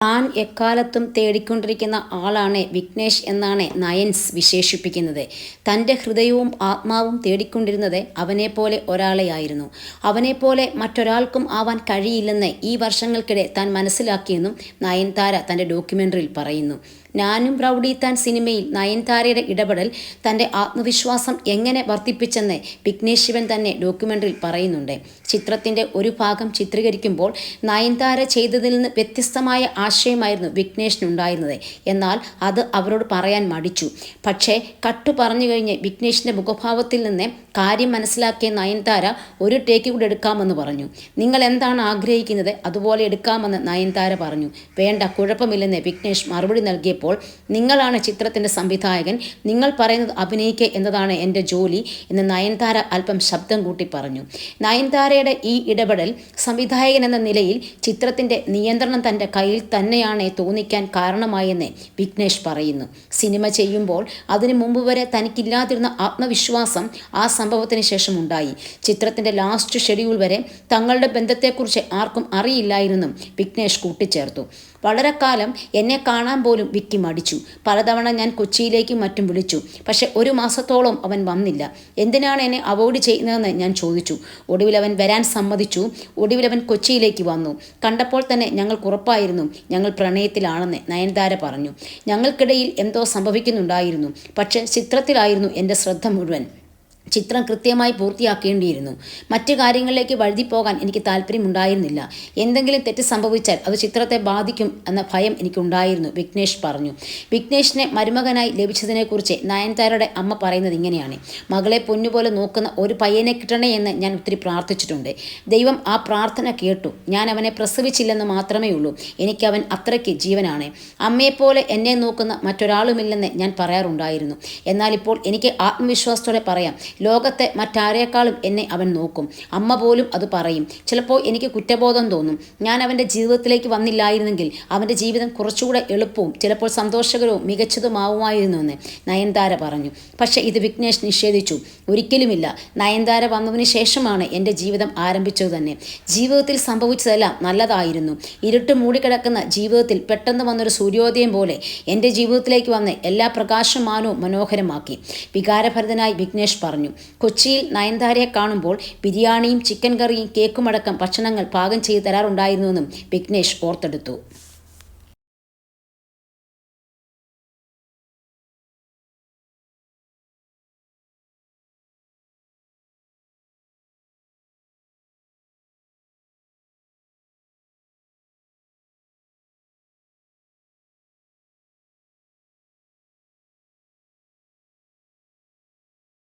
താൻ എക്കാലത്തും തേടിക്കൊണ്ടിരിക്കുന്ന ആളാണ് വിഘ്നേഷ് എന്നാണ് നയൻസ് വിശേഷിപ്പിക്കുന്നത്. തൻ്റെ ഹൃദയവും ആത്മാവും തേടിക്കൊണ്ടിരുന്നത് അവനെപ്പോലെ ഒരാളെയായിരുന്നു. അവനെപ്പോലെ മറ്റൊരാൾക്കും ആവാൻ കഴിയില്ലെന്ന് ഈ വർഷങ്ങൾക്കിടെ താൻ മനസ്സിലാക്കിയെന്നും നയൻതാര തൻ്റെ ഡോക്യുമെൻ്ററിയിൽ പറയുന്നു. ഞാനും റൗഡി താൻ സിനിമയിൽ നയൻതാരയുടെ ഇടപെടൽ തൻ്റെ ആത്മവിശ്വാസം എങ്ങനെ വർദ്ധിപ്പിച്ചെന്ന് വിഘ്നേഷ് ശിവൻ തന്നെ ഡോക്യുമെൻ്ററിയിൽ പറയുന്നുണ്ട്. ചിത്രത്തിൻ്റെ ഒരു ഭാഗം ചിത്രീകരിക്കുമ്പോൾ നയൻതാര ചെയ്തതിൽ നിന്ന് വ്യത്യസ്തമായ ആശയമായിരുന്നു വിഘ്നേഷിനുണ്ടായിരുന്നത്. എന്നാൽ അത് അവരോട് പറയാൻ മടിച്ചു. പക്ഷേ കട്ടു പറഞ്ഞു കഴിഞ്ഞ് വിഘ്നേഷിൻ്റെ മുഖഭാവത്തിൽ നിന്ന് കാര്യം മനസ്സിലാക്കിയ നയൻതാര ഒരു ടേക്ക് കൂടെ എടുക്കാമെന്ന് പറഞ്ഞു. നിങ്ങൾ എന്താണ് ആഗ്രഹിക്കുന്നത് അതുപോലെ എടുക്കാമെന്ന് നയൻതാര പറഞ്ഞു. വേണ്ട, കുഴപ്പമില്ലെന്ന് വിഘ്നേഷ് മറുപടി നൽകിയപ്പോൾ, നിങ്ങളാണ് ചിത്രത്തിൻ്റെ സംവിധായകൻ, നിങ്ങൾ പറയുന്നത് അഭിനയിക്കുക എന്നതാണ് എൻ്റെ ജോലി എന്ന് നയൻതാര അല്പം ശബ്ദം കൂട്ടി പറഞ്ഞു. നയൻതാരയുടെ ഈ ഇടപെടൽ സംവിധായകൻ എന്ന നിലയിൽ ചിത്രത്തിൻ്റെ നിയന്ത്രണം തൻ്റെ കയ്യിൽ തന്നെയാണ് തോന്നിക്കാൻ കാരണമായെന്ന് വിഘ്നേഷ് പറയുന്നു. സിനിമ ചെയ്യുമ്പോൾ അതിനു മുമ്പ് വരെ തനിക്കില്ലാതിരുന്ന ആത്മവിശ്വാസം ആ സംഭവത്തിന് ശേഷം ഉണ്ടായി. ചിത്രത്തിൻ്റെ ലാസ്റ്റ് ഷെഡ്യൂൾ വരെ തങ്ങളുടെ ബന്ധത്തെക്കുറിച്ച് ആർക്കും അറിയില്ലായിരുന്നും വിഘ്നേഷ് കൂട്ടിച്ചേർത്തു. വളരെ കാലം എന്നെ കാണാൻ പോലും വിക്കി മടിച്ചു. പലതവണ ഞാൻ കൊച്ചിയിലേക്കും മറ്റും വിളിച്ചു. പക്ഷെ ഒരു മാസത്തോളം അവൻ വന്നില്ല. എന്തിനാണ് എന്നെ അവോയ്ഡ് ചെയ്യുന്നതെന്ന് ഞാൻ ചോദിച്ചു. ഒടുവിൽ അവൻ വരാൻ സമ്മതിച്ചു. ഒടുവിൽ അവൻ കൊച്ചിയിലേക്ക് വന്നു. കണ്ടപ്പോൾ തന്നെ ഞങ്ങൾക്ക് ഉറപ്പായിരുന്നു ഞങ്ങൾ പ്രണയത്തിലാണെന്ന് നയൻതാര പറഞ്ഞു. ഞങ്ങൾക്കിടയിൽ എന്തോ സംഭവിക്കുന്നുണ്ടായിരുന്നു. പക്ഷേ ചിത്രത്തിലായിരുന്നു എൻ്റെ ശ്രദ്ധ മുഴുവൻ. ചിത്രം കൃത്യമായി പൂർത്തിയാക്കേണ്ടിയിരുന്നു. മറ്റു കാര്യങ്ങളിലേക്ക് വഴുതിപ്പോകാൻ എനിക്ക് താല്പര്യമുണ്ടായിരുന്നില്ല. എന്തെങ്കിലും തെറ്റ് സംഭവിച്ചാൽ അത് ചിത്രത്തെ ബാധിക്കും എന്ന ഭയം എനിക്കുണ്ടായിരുന്നു, വിഘ്നേഷ് പറഞ്ഞു. വിഘ്നേഷിനെ മരുമകനായി ലഭിച്ചതിനെക്കുറിച്ച് നയൻതാരയുടെ അമ്മ പറയുന്നത് ഇങ്ങനെയാണ്: മകളെ പൊന്നുപോലെ നോക്കുന്ന ഒരു പയ്യനെ കിട്ടണേ എന്ന് ഞാൻ ഒത്തിരി പ്രാർത്ഥിച്ചിട്ടുണ്ട്. ദൈവം ആ പ്രാർത്ഥന കേട്ടു. ഞാൻ അവനെ പ്രസവിച്ചില്ലെന്ന് മാത്രമേ ഉള്ളൂ. എനിക്കവൻ അത്രയ്ക്ക് ജീവനാണ്. അമ്മയെപ്പോലെ എന്നെ നോക്കുന്ന മറ്റൊരാളുമില്ലെന്ന് ഞാൻ പറയാറുണ്ടായിരുന്നു. എന്നാൽ ഇപ്പോൾ എനിക്ക് ആത്മവിശ്വാസത്തോടെ പറയാം, ലോകത്തെ മറ്റാരേക്കാളും എന്നെ അവൻ നോക്കും. അമ്മ പോലും അത് പറയും. ചിലപ്പോൾ എനിക്ക് കുറ്റബോധം തോന്നും. ഞാൻ അവൻ്റെ ജീവിതത്തിലേക്ക് വന്നില്ലായിരുന്നെങ്കിൽ അവൻ്റെ ജീവിതം കുറച്ചുകൂടെ എളുപ്പവും ചിലപ്പോൾ സന്തോഷകരവും മികച്ചതുമാവുമായിരുന്നുവെന്ന് നയൻതാര പറഞ്ഞു. പക്ഷേ ഇത് വിഘ്നേഷ് നിഷേധിച്ചു. ഒരിക്കലുമില്ല. നയൻതാര വന്നതിന് ശേഷമാണ് എൻ്റെ ജീവിതം ആരംഭിച്ചത് തന്നെ. ജീവിതത്തിൽ സംഭവിച്ചതെല്ലാം നല്ലതായിരുന്നു. ഇരുട്ട് മൂടിക്കിടക്കുന്ന ജീവിതത്തിൽ പെട്ടെന്ന് വന്നൊരു സൂര്യോദയം പോലെ എൻ്റെ ജീവിതത്തിലേക്ക് വന്ന് എല്ലാ പ്രകാശമാനവും മനോഹരമാക്കി, വികാരഭരിതനായി വിഘ്നേഷ് പറഞ്ഞു. കൊച്ചിയിൽ നയൻതാരയെ കാണുമ്പോൾ ബിരിയാണിയും ചിക്കൻ കറിയും കേക്കുമടക്കം ഭക്ഷണങ്ങൾ പാകം ചെയ്തു തരാറുണ്ടായിരുന്നുവെന്നും വിഘ്നേഷ് ഓർത്തെടുത്തു.